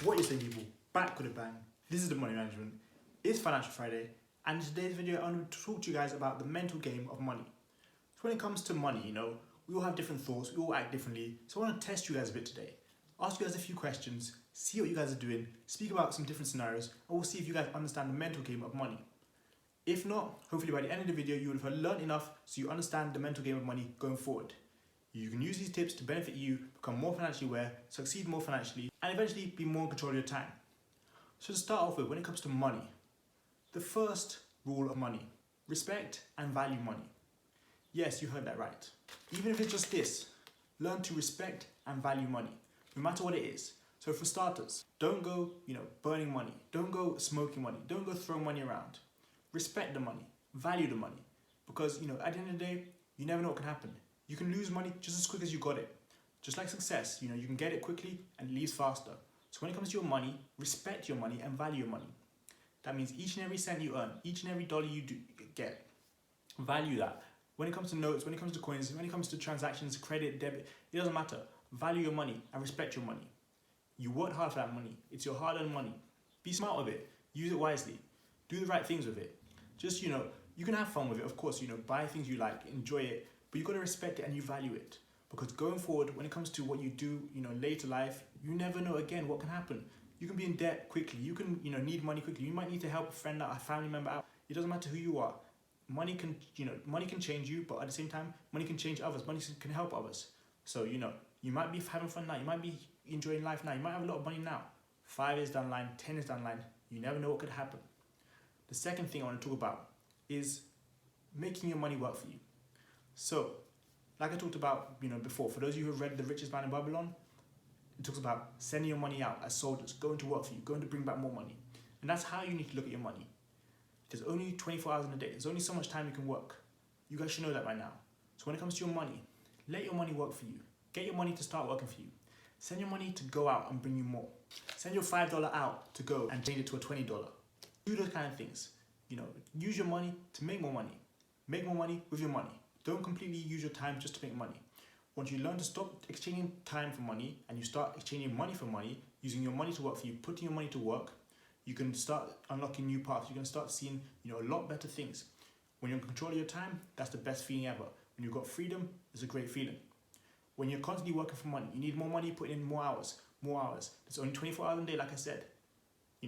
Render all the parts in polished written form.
What you say, people? Back with a bang. This is the Money Management. It's Financial Friday, and in today's video, I want to talk to you guys about the mental game of money. So when it comes to money, we all have different thoughts, we all act differently. So I want to test you guys a bit today. Ask you guys a few questions, see what you guys are doing, speak about some different scenarios, and we'll see if you guys understand the mental game of money. If not, hopefully by the end of the video, you will have learned enough so you understand the mental game of money going forward. You can use these tips to benefit you, become more financially aware, succeed more financially, and eventually be more in control of your time. So to start off with, when it comes to money, the first rule of money: respect and value money. Yes, you heard that right. Even if it's just this, learn to respect and value money, no matter what it is. So for starters, don't go, burning money. Don't go smoking money. Don't go throwing money around. Respect the money, value the money, because at the end of the day, you never know what can happen. You can lose money just as quick as you got it. Just like success, you can get it quickly and it leaves faster. So when it comes to your money, respect your money and value your money. That means each and every cent you earn, each and every dollar you get, value that. When it comes to notes, when it comes to coins, when it comes to transactions, credit, debit, it doesn't matter. Value your money and respect your money. You worked hard for that money. It's your hard-earned money. Be smart with it. Use it wisely. Do the right things with it. Just, you can have fun with it, of course, buy things you like, enjoy it, but you've got to respect it and you value it. Because going forward, when it comes to what you do, later life, you never know again what can happen. You can be in debt quickly. You can, need money quickly. You might need to help a friend out, a family member out. It doesn't matter who you are. Money can change you, but at the same time, money can change others. Money can help others. So, you might be having fun now. You might be enjoying life now. You might have a lot of money now. 5 years down the line, 10 years down the line, you never know what could happen. The second thing I want to talk about is making your money work for you. So, like I talked about, before, for those of you who have read The Richest Man in Babylon, it talks about sending your money out as soldiers, going to work for you, going to bring back more money. And that's how you need to look at your money. There's only 24 hours in a day. There's only so much time you can work. You guys should know that by now. So when it comes to your money, let your money work for you. Get your money to start working for you. Send your money to go out and bring you more. Send your $5 out to go and change it to a $20. Do those kind of things. Use your money to make more money. Make more money with your money. Don't completely use your time just to make money. Once you learn to stop exchanging time for money and you start exchanging money for money, using your money to work for you, putting your money to work, you can start unlocking new paths. You can start seeing, a lot better things. When you're in control of your time, that's the best feeling ever. When you've got freedom, it's a great feeling. When you're constantly working for money, you need more money, put in more hours. There's only 24 hours in a day, like I said.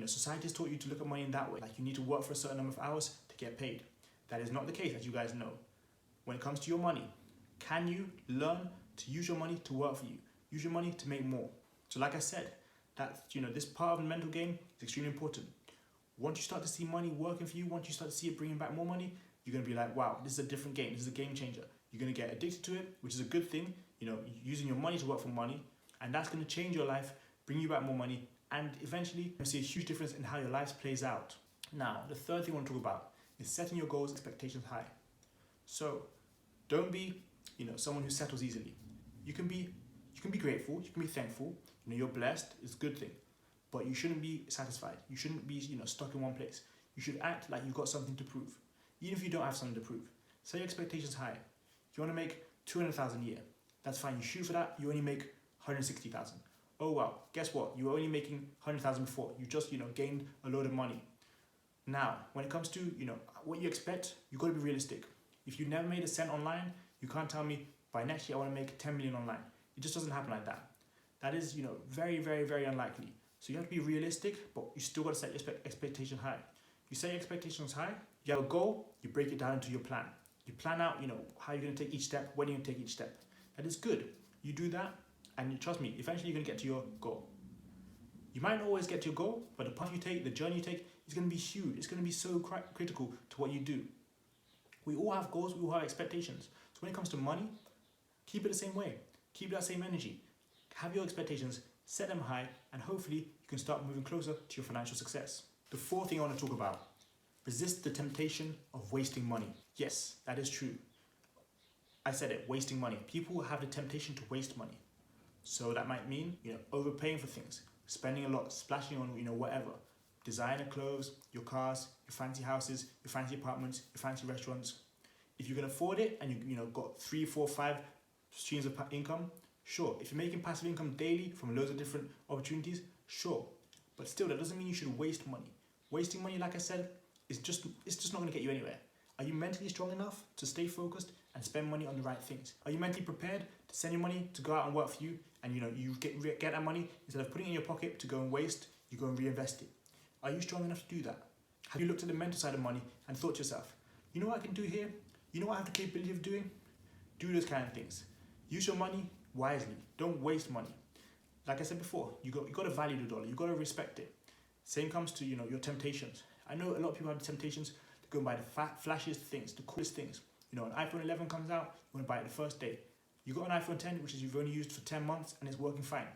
Society has taught you to look at money in that way. Like you need to work for a certain number of hours to get paid. That is not the case, as you guys know. When it comes to your money, can you learn to use your money to work for you? Use your money to make more. So like I said, that this part of the mental game is extremely important. Once you start to see money working for you, once you start to see it bringing back more money, you're going to be like, wow, this is a different game. This is a game changer. You're going to get addicted to it, which is a good thing. Using your money to work for money, and that's going to change your life, bring you back more money, and eventually you'll see a huge difference in how your life plays out. Now, the third thing I want to talk about is setting your goals, expectations high. So, don't be, someone who settles easily. You can be grateful, you can be thankful. You're blessed, it's a good thing, but you shouldn't be satisfied. You shouldn't be, stuck in one place. You should act like you've got something to prove, even if you don't have something to prove. Set your expectations high. If you want to make 200,000 a year, that's fine. You shoot for that. You only make 160,000. Oh well, guess what? You were only making 100,000 before. You just, gained a load of money. Now, when it comes to, what you expect, you've got to be realistic. If you never made a cent online, you can't tell me by next year I want to make 10 million online. It just doesn't happen like that. That is, very, very, very unlikely. So you have to be realistic, but you still got to set your expectation high. You set your expectations high, you have a goal, you break it down into your plan. You plan out, how you're going to take each step, when you're going to take each step. That is good. You do that, and trust me, eventually you're going to get to your goal. You might not always get to your goal, but the path you take, the journey you take, is going to be huge. It's going to be so critical to what you do. We all have goals, we all have expectations. So when it comes to money, keep it the same way. Keep that same energy. Have your expectations, set them high, and hopefully you can start moving closer to your financial success. The fourth thing I want to talk about: resist the temptation of wasting money. Yes, that is true. I said it, wasting money. People have the temptation to waste money. So that might mean, overpaying for things, spending a lot, splashing on, whatever. Designer clothes, your cars, your fancy houses, your fancy apartments, your fancy restaurants. If you can afford it and you got 3, 4, 5 streams of income, sure. If you're making passive income daily from loads of different opportunities, sure. But still, that doesn't mean you should waste money. Wasting money, like I said, it's just not going to get you anywhere. Are you mentally strong enough to stay focused and spend money on the right things? Are you mentally prepared to send your money to go out and work for you, and you get that money, instead of putting it in your pocket to go and waste, you go and reinvest it? Are you strong enough to do that? Have you looked at the mental side of money and thought to yourself, you know what I can do here? You know what I have the capability of doing? Do those kind of things. Use your money wisely. Don't waste money. Like I said before, you got to value the dollar. You got to respect it. Same comes to your temptations. I know a lot of people have the temptations to go and buy the flashiest things, the coolest things. An iPhone 11 comes out, you want to buy it the first day. You got an iPhone 10, which is you've only used for 10 months and it's working fine.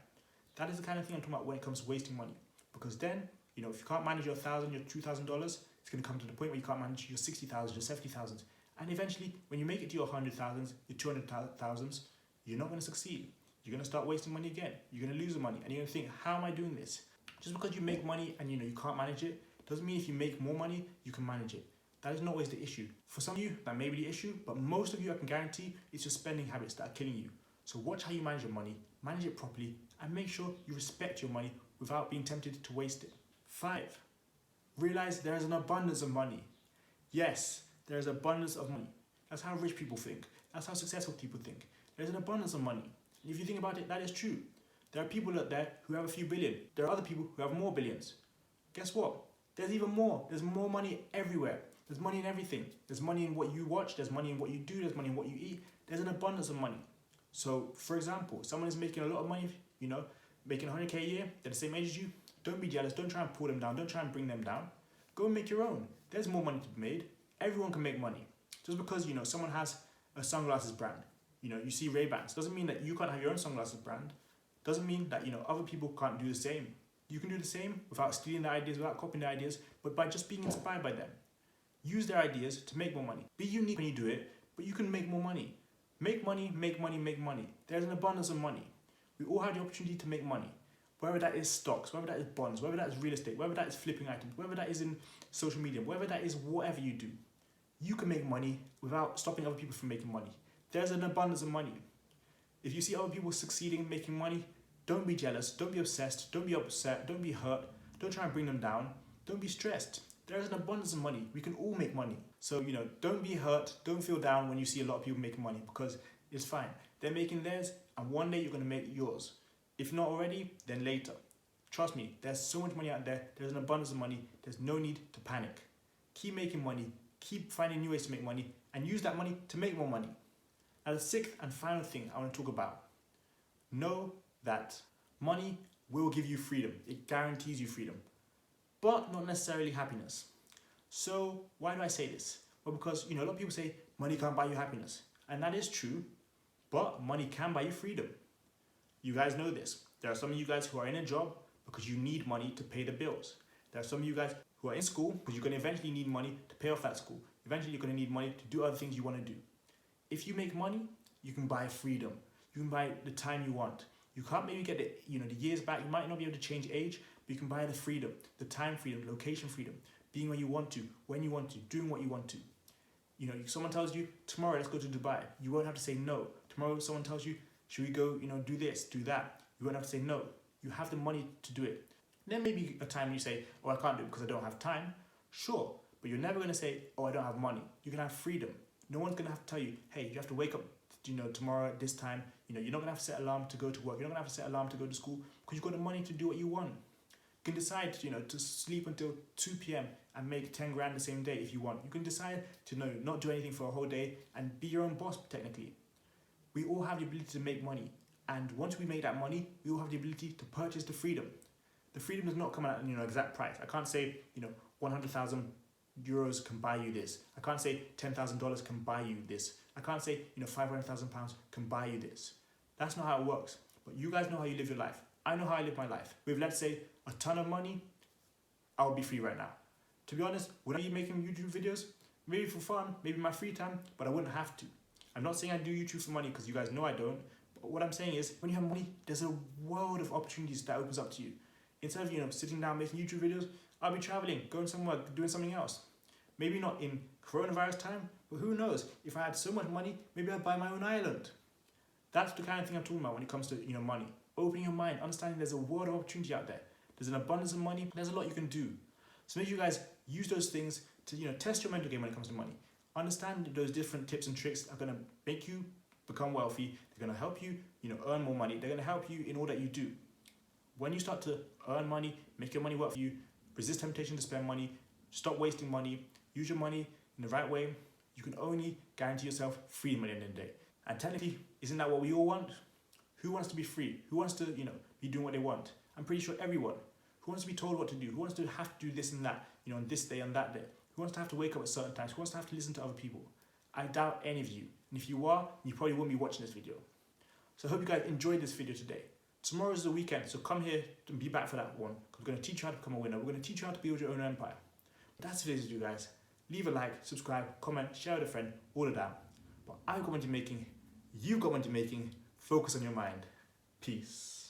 That is the kind of thing I'm talking about when it comes to wasting money. Because then, if you can't manage your $1,000, your $2,000, it's going to come to the point where you can't manage your 60,000, your 70,000. And eventually, when you make it to your 100,000s, your 200,000s, you're not going to succeed. You're going to start wasting money again. You're going to lose the money. And you're going to think, how am I doing this? Just because you make money and you can't manage it, doesn't mean if you make more money, you can manage it. That is not always the issue. For some of you, that may be the issue, but most of you, I can guarantee, it's your spending habits that are killing you. So watch how you manage your money, manage it properly, and make sure you respect your money without being tempted to waste it. 5, realize there is an abundance of money. Yes, there is abundance of money. That's how rich people think. That's how successful people think. There's an abundance of money. And if you think about it, that is true. There are people out there who have a few billion. There are other people who have more billions. Guess what? There's even more. There's more money everywhere. There's money in everything. There's money in what you watch. There's money in what you do. There's money in what you eat. There's an abundance of money. So, for example, someone is making a lot of money, making 100K a year. They're the same age as you. Don't be jealous. Don't try and pull them down. Don't try and bring them down. Go and make your own. There's more money to be made. Everyone can make money. Just because, someone has a sunglasses brand, you see Ray-Bans, doesn't mean that you can't have your own sunglasses brand. Doesn't mean that, other people can't do the same. You can do the same without stealing their ideas, without copying their ideas, but by just being inspired by them. Use their ideas to make more money. Be unique when you do it, but you can make more money. Make money, make money, make money. There's an abundance of money. We all have the opportunity to make money. Whether that is stocks, whether that is bonds, whether that is real estate, whether that is flipping items, whether that is in social media, whether that is whatever you do. You can make money without stopping other people from making money. There's an abundance of money. If you see other people succeeding in making money, don't be jealous, don't be obsessed, don't be upset, don't be hurt, don't try and bring them down, don't be stressed. There is an abundance of money. We can all make money. So, don't be hurt, don't feel down when you see a lot of people making money, because it's fine. They're making theirs, and one day you're going to make yours. If not already, then later. Trust me, there's so much money out there, there's an abundance of money, there's no need to panic. Keep making money, keep finding new ways to make money, and use that money to make more money. Now, the 6th and final thing I want to talk about. Know that money will give you freedom. It guarantees you freedom, but not necessarily happiness. So why do I say this? Well, because a lot of people say money can't buy you happiness, and that is true, but money can buy you freedom. You guys know this. There are some of you guys who are in a job because you need money to pay the bills. There are some of you guys who are in school because you're going to eventually need money to pay off that school. Eventually you're going to need money to do other things you want to do. If you make money, you can buy freedom. You can buy the time you want. You can't maybe get the years back. You might not be able to change age, but you can buy the freedom, the time freedom, location freedom, being where you want to, when you want to, doing what you want to. Someone tells you, tomorrow let's go to Dubai. You won't have to say no. Tomorrow someone tells you, should we go, do this, do that. You won't have to say no. You have the money to do it. There may be a time when you say, oh, I can't do it because I don't have time. Sure, but you're never going to say, oh, I don't have money. You can have freedom. No one's going to have to tell you, hey, you have to wake up, tomorrow at this time. You're not going to have to set an alarm to go to work. You're not going to have to set an alarm to go to school because you've got the money to do what you want. You can decide, to sleep until 2 p.m. and make 10 grand the same day if you want. You can decide to not do anything for a whole day and be your own boss, technically. We all have the ability to make money. And once we make that money, we all have the ability to purchase the freedom. The freedom does not come at an exact price. I can't say, 100,000 euros can buy you this. I can't say $10,000 can buy you this. I can't say, 500,000 pounds can buy you this. That's not how it works. But you guys know how you live your life. I know how I live my life. With, let's say, a ton of money, I would be free right now. To be honest, would I be making YouTube videos? Maybe for fun, maybe my free time, but I wouldn't have to. I'm not saying I do YouTube for money because you guys know I don't. But what I'm saying is, when you have money, there's a world of opportunities that opens up to you. Instead of, sitting down making YouTube videos, I'll be traveling, going somewhere, doing something else. Maybe not in coronavirus time, but who knows? If I had so much money, maybe I'd buy my own island. That's the kind of thing I'm talking about when it comes to, money. Opening your mind, understanding there's a world of opportunity out there. there's an abundance of money, there's a lot you can do. So make sure you guys use those things to test your mental game when it comes to money. Understand those different tips and tricks are going to make you become wealthy. They're going to help you earn more money. They're going to help you in all that you do. When you start to earn money, make your money work for you, resist temptation to spend money, stop wasting money, use your money in the right way, you can only guarantee yourself freedom at the end of the day. And technically, isn't that what we all want? Who wants to be free? Who wants to, be doing what they want? I'm pretty sure everyone. Who wants to be told what to do? Who wants to have to do this and that, on this day and that day? Who wants to have to wake up at certain times? Who wants to have to listen to other people? I doubt any of you. And if you are, you probably won't be watching this video. So I hope you guys enjoyed this video today. Tomorrow is the weekend, so come here and be back for that one. We're going to teach you how to become a winner. We're going to teach you how to build your own empire. That's today's video, guys. Leave a like, subscribe, comment, share with a friend, all of that. But I've got money making, you've got money making. Focus on your mind. Peace.